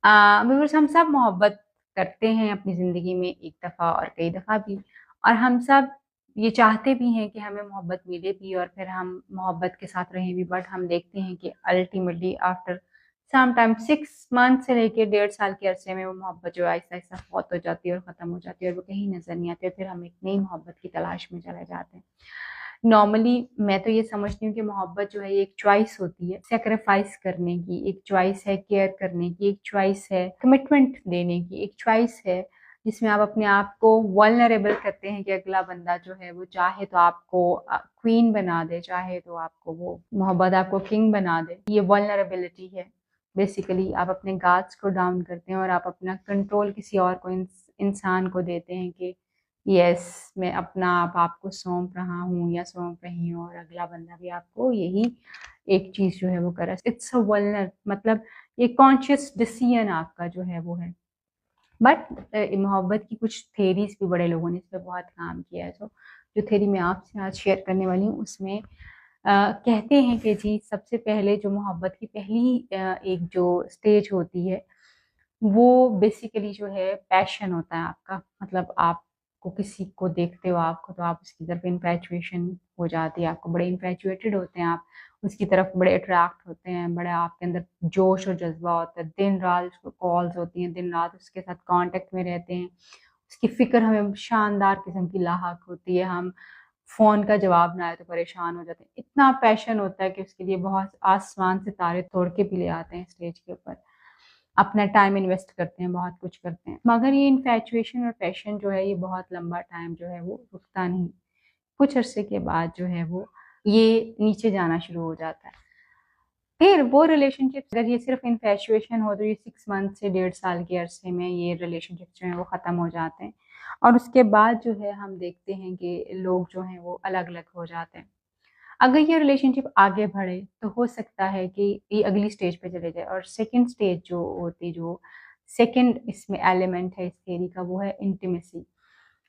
Viewers, हम सब मोहब्बत करते हैं अपनी ज़िंदगी में एक दफ़ा और कई दफ़ा भी, और हम सब ये चाहते भी हैं कि हमें मोहब्बत मिले भी और फिर हम मोहब्बत के साथ रहें भी। बट हम देखते हैं कि ultimately after some time 6 month से लेके 1.5 साल के अरसे में वो मोहब्बत जो है आहिस्ता-आहिस्ता फ़ौत हो जाती है और ख़त्म हो जाती है और वो कहीं नज़र नहीं आती है। फिर हम एक नई मोहब्बत की तलाश में चले जाते हैं। नॉर्मली मैं तो ये समझती हूँ कि मोहब्बत जो है ये एक चॉइस होती है सैक्रिफाइस करने की, एक चॉइस है केयर करने की, एक चॉइस है कमिटमेंट देने की, एक चॉइस है जिसमें आप अपने आप को वल्नरेबल करते हैं कि अगला बंदा जो है वो चाहे तो आपको क्वीन बना दे, चाहे तो आपको वो मोहब्बत आपको किंग बना दे। ये वल्नरेबिलिटी है। बेसिकली आप अपने गार्ड्स को डाउन करते हैं और आप अपना कंट्रोल किसी और को इंसान को देते हैं कि यस, मैं अपना आप आपको सौंप रहा हूँ या सौंप रही हूँ और अगला बंदा भी आपको यही एक चीज़ जो है वो करे। इट्स अ वल्नर, मतलब ये कॉन्शियस डिसीजन आपका जो है वो है। बट मोहब्बत की कुछ थेरीज भी बड़े लोगों ने इस पे बहुत काम किया है। तो जो थेरी मैं आपसे आज शेयर करने वाली हूँ उसमें कहते हैं कि जी सबसे पहले जो मोहब्बत की पहली एक जो स्टेज होती है वो बेसिकली जो है पैशन होता है आपका। मतलब आपको किसी को देखते हो आपको तो आप उसकी तरफ इन्फैचुएशन हो जाती है, आपको बड़े इन्फैचुएटेड होते हैं आप, उसकी तरफ बड़े अट्रैक्ट होते हैं, बड़ा आपके अंदर जोश और जज्बा होता है, दिन रात उसको कॉल्स होती हैं, दिन रात उसके साथ कांटेक्ट में रहते हैं, उसकी फ़िक्र हमें शानदार किस्म की लाहक होती है, हम फ़ोन का जवाब ना आए तो परेशान हो जाते हैं। इतना पैशन होता है कि उसके लिए बहुत आसमान से तारे तोड़ के भी ले आते हैं स्टेज के ऊपर। अपना टाइम इन्वेस्ट करते हैं, बहुत कुछ करते हैं। मगर ये इन्फैचुएशन और पैशन जो है ये बहुत लंबा टाइम जो है वो रुकता नहीं। कुछ अरसे के बाद जो है वो ये नीचे जाना शुरू हो जाता है। फिर वो रिलेशनशिप, अगर ये सिर्फ इन्फैचुएशन हो तो ये 6 मंथ से 1.5 साल के अरसे में ये रिलेशनशिप जो है वो ख़त्म हो जाते हैं और उसके बाद जो है हम देखते हैं कि लोग जो हैं वो अलग-अलग हो जाते हैं। अगर ये रिलेशनशिप आगे बढ़े तो हो सकता है कि ये अगली स्टेज पे चले जाए और सेकंड स्टेज जो होती, जो सेकंड इसमें एलिमेंट है इस थ्योरी का, वो है इंटीमेसी।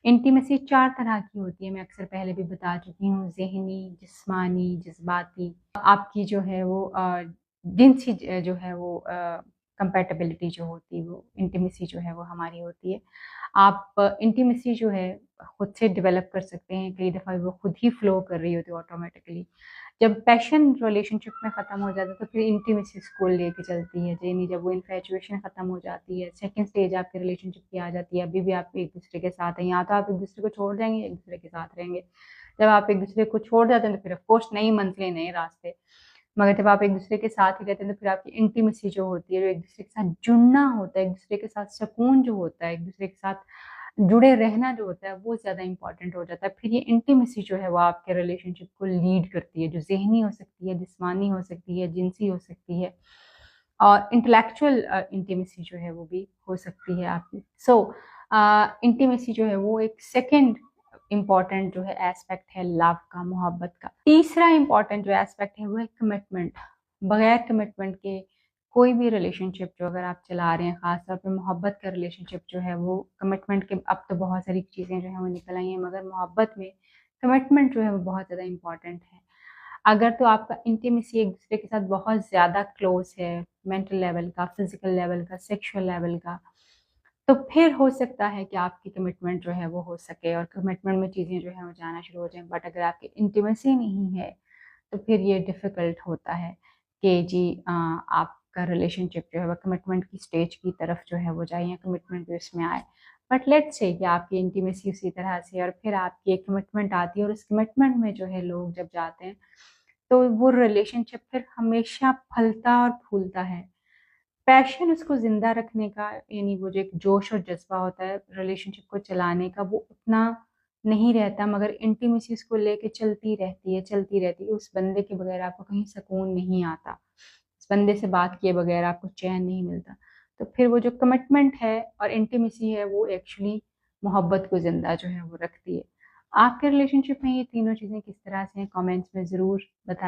इंटीमेसी 4 तरह की होती है, मैं अक्सर पहले भी बता चुकी हूँ, ज़हनी, जिस्मानी, जज़्बाती। आपकी जो है वो जिनसी जो है वो कंपैटिबिलिटी जो होती है, वो इंटीमेसी जो है वो हमारी होती है। आप इंटीमेसी जो है खुद से डेवलप कर सकते हैं, कई दफ़ा वो खुद ही फ्लो कर रही होती है ऑटोमेटिकली। जब पैशन रिलेशनशिप में ख़त्म हो जाता है तो फिर इंटीमेसी उसको लेके चलती है, यानी जब वो इन्फैचुएशन ख़त्म हो जाती है, सेकंड स्टेज आपके रिलेशनशिप की आ जाती है। अभी भी आप एक-दूसरे के साथ हैं, या तो आप एक-दूसरे को छोड़ जाएँगे, एक-दूसरे के साथ रहेंगे। जब आप एक-दूसरे को छोड़ जाते हैं तो फिर ऑफ कोर्स नई मंज़िलें, नए रास्ते। मगर जब आप एक-दूसरे के साथ ही रहते हैं तो फिर आपकी इंटीमेसी जो होती है, जो एक-दूसरे के साथ जुड़ना होता है, एक-दूसरे के साथ सुकून जो होता है, एक-दूसरे के साथ जुड़े रहना जो होता है, वो ज़्यादा इम्पोर्टेंट हो जाता है। फिर ये इंटीमेसी जो है वो आपके रिलेशनशिप को लीड करती है, जो ज़हनी हो सकती है, जिस्मानी हो सकती है, जिनसी हो सकती है और इंटेलेक्चुअल इंटीमेसी जो है वो भी हो सकती है आपकी। सो इंटीमेसी जो है वो एक सेकंड इम्पोर्टेंट जो है एस्पेक्ट है लव का, मोहब्बत का। तीसरा इम्पोर्टेंट जो एस्पेक्ट है वो है कमिटमेंट। बगैर कमिटमेंट के कोई भी रिलेशनशिप जो अगर आप चला रहे हैं, ख़ास तौर पे मोहब्बत का रिलेशनशिप जो है वो कमिटमेंट के, अब तो बहुत सारी चीज़ें जो हैं वो निकल आई हैं, मगर मोहब्बत में कमिटमेंट जो है वो बहुत ज़्यादा इम्पोर्टेंट है। अगर तो आपका इंटीमेसी एक-दूसरे के साथ बहुत ज़्यादा क्लोज़ है, मेंटल लेवल का, फिज़िकल लेवल का, सेक्सुअल लेवल का, तो फिर हो सकता है कि आपकी कमिटमेंट जो है वो हो सके और कमिटमेंट में चीज़ें जो हैं वो जाना शुरू हो जाएँ। बट अगर आपकी इंटीमेसी नहीं है, तो फिर ये डिफ़िकल्ट होता है कि जी आपका रिलेशनशिप जो है वो कमिटमेंट की स्टेज की तरफ जो है वो जाए या कमिटमेंट भी उसमें आए। बट लेट्स से कि आपकी इंटीमेसी उसी तरह से है और फिर आपकी एक कमिटमेंट आती है और उस कमिटमेंट में जो है लोग जब जाते हैं, तो वो रिलेशनशिप फिर हमेशा फलता और फूलता है। पैशन उसको ज़िंदा रखने का, यानी वो जो एक जोश और जज़्बा होता है रिलेशनशिप को चलाने का, वो उतना नहीं रहता, मगर इंटीमेसी उसको लेके चलती रहती है, चलती रहती है। उस बंदे के बगैर आपको कहीं सुकून नहीं आता। उस बंदे से बात किए बगैर आपको चैन नहीं मिलता। तो फिर वो जो कमिटमेंट है और इंटीमेसी है वो एक्चुअली मोहब्बत को ज़िंदा जो है वो रखती है। आपके रिलेशनशिप में ये तीनों चीज़ें किस तरह से हैं, कमेंट्स में ज़रूर बताएँ।